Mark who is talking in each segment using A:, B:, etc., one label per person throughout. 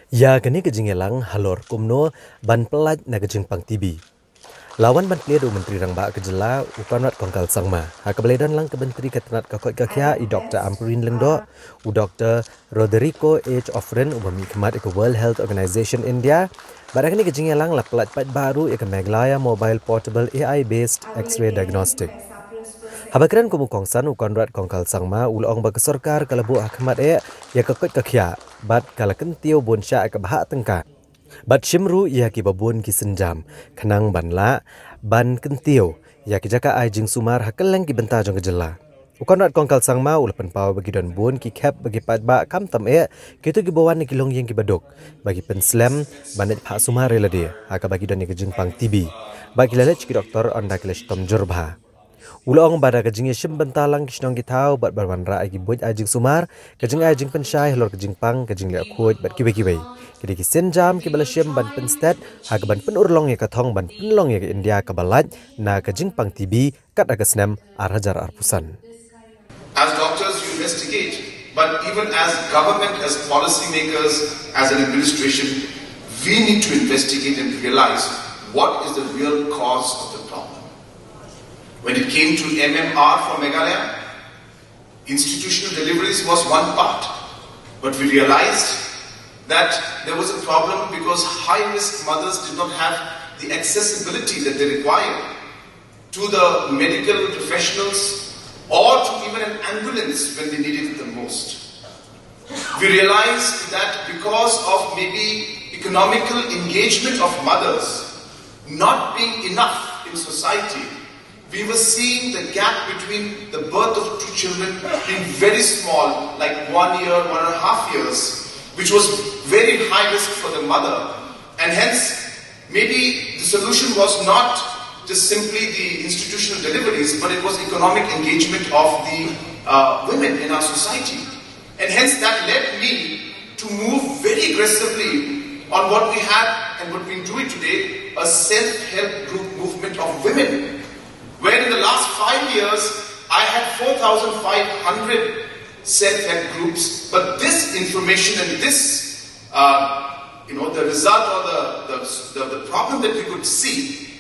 A: Ya kini ke Jingpang halor kumno ban pelaj na ke Jingpang TB. Lawan ban pledo menteri rang ba ke jela ukanat kongkal sangma. Ha kebeledan lang ke menteri ketenat kakot kakya I Dr. Ampurin Lengdo u Dr. Roderico H. Offren u bami kemat ke World Health Organization India. Barang ni ke Jingpang la pelaj pat baru ke Meglaya Mobile Portable AI based X-ray diagnostic. Habakran kumu kongsan ukanrat kongkal sangma ulong ba ke sarkar kalabu akmat ya kakot kakya bat kala kentiu bonsya ke bahak tengka. Bat shimru ia ki babun ki senjam kenang banla ban kentiu ia ki jaka ai jing sumar hakeleng ki benta jong kejela. Ukanrat kongkal sangma ulapan pau bagi don bun ki kap bagi pat ba kam tam kitu ki bawan ki long yang ki baduk bagi penslam banet phak sumar reladi aka bagi don ki Jingpang TB bagi lalech ki doktor onda kilesh tom jurba. Ulong bada kajing yeshim bentalang kishnong kitau bat barwan ra agi buj ajing sumar kajing ajing pensyai halor kajing pang kajing le kuj bat kiwe kidi ki senjam ki balashim ban penstat hag ban penurlong ya kathong ban penlong ya ke India ka balaj na kajing pang TB kat agasnem arhajar arpusan.
B: As doctors you investigate, but even as government, as policymakers, as an administration, we need to investigate and realize what is the real cause of the problem. When it came to MMR for Meghalaya, institutional deliveries was one part. But we realized that there was a problem because high-risk mothers did not have the accessibility that they required to the medical professionals or to even an ambulance when they needed it the most. We realized that because of maybe economical engagement of mothers not being enough in society, we were seeing the gap between the birth of two children being very small, like 1 year, 1.5 years, which was very high risk for the mother. And hence, maybe the solution was not just simply the institutional deliveries, but it was economic engagement of the women in our society. And hence that led me to move very aggressively on what we had and what we're doing today, a self-help group movement of women. Where in the last 5 years, I had 4,500 self-help groups, but this information and this, the result or the problem that we could see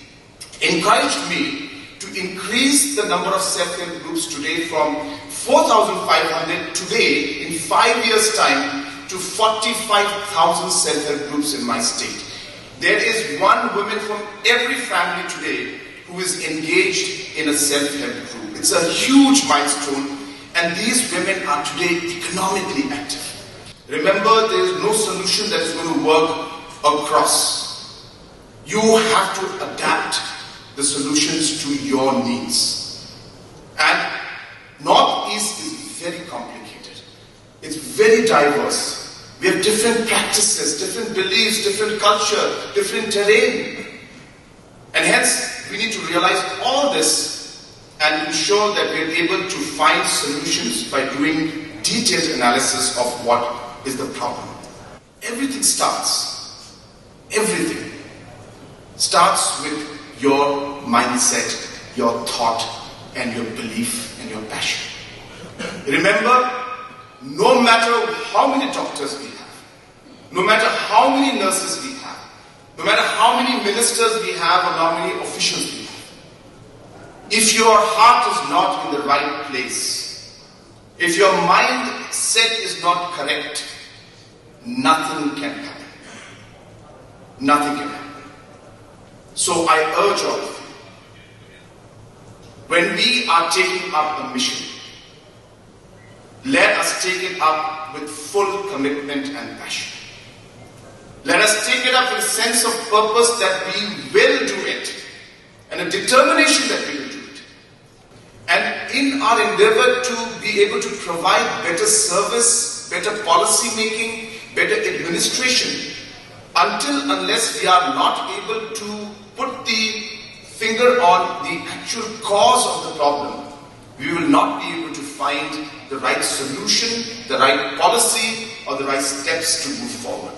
B: encouraged me to increase the number of self-help groups today from 4,500 today in 5 years' time to 45,000 self-help groups in my state. There is one woman from every family today who is engaged in a self-help group. It's a huge milestone, and these women are today economically active. Remember, there is no solution that is going to work across. You have to adapt the solutions to your needs. And Northeast is very complicated. It's very diverse. We have different practices, different beliefs, different culture, different terrain. And hence, we need to realize all this and ensure that we are able to find solutions by doing detailed analysis of what is the problem. Everything starts with your mindset, your thought, and your belief and your passion. Remember, no matter how many doctors we have, no matter how many nurses we have, no matter how many ministers we have or how many officials we have, if your heart is not in the right place, if your mindset is not correct, nothing can happen. Nothing can happen. So I urge all of you, when we are taking up a mission, let us take it up with full commitment and passion. Let us take it up with a sense of purpose that we will do it and a determination that we will do it. And in our endeavor to be able to provide better service, better policy making, better administration, unless we are not able to put the finger on the actual cause of the problem, we will not be able to find the right solution, the right policy, or the right steps to move forward.